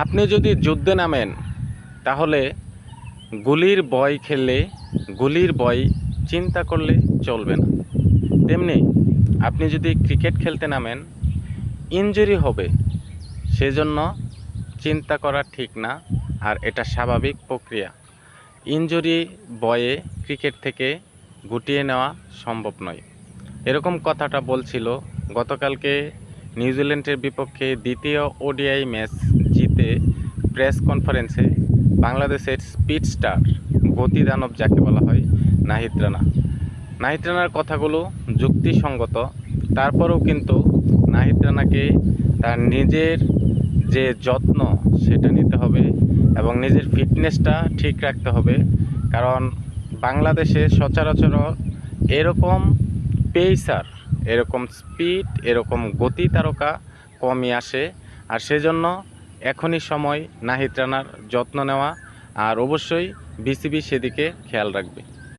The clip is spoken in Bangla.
আপনি যদি যুদ্ধে নামেন তাহলে গুলির ভয় খেললে গুলির ভয় চিন্তা করলে চলবে না। তেমনি আপনি যদি ক্রিকেট খেলতে নামেন ইনজুরি হবে, সেজন্য চিন্তা করা ঠিক না, আর এটা স্বাভাবিক প্রক্রিয়া। ইনজুরি ভয়ে ক্রিকেট থেকে গুটিয়ে নেওয়া সম্ভব নয়। এরকম কথাটা বলছিল গতকালকে নিউজিল্যান্ডের বিপক্ষে দ্বিতীয় ওডিআই ম্যাচ জিতে প্রেস কনফারেন্সে বাংলাদেশের স্পিড স্টার, গতিদানব যাকে বলা হয়, নাহিদ রানা। নাহিদ রানার কথাগুলো যুক্তিসঙ্গত, তারপরেও কিন্তু নাহিদ রানাকে তার নিজের যে যত্ন সেটা নিতে হবে এবং নিজের ফিটনেসটা ঠিক রাখতে হবে। কারণ বাংলাদেশে সচরাচর এরকম পেসার, এরকম স্পিড, এরকম গতি তারকা কমই আসে। আর সেজন্য এখনই সময় নাহিদ রানার যত্ন নেওয়া, আর অবশ্যই বিসিবি সেদিকে খেয়াল রাখবে।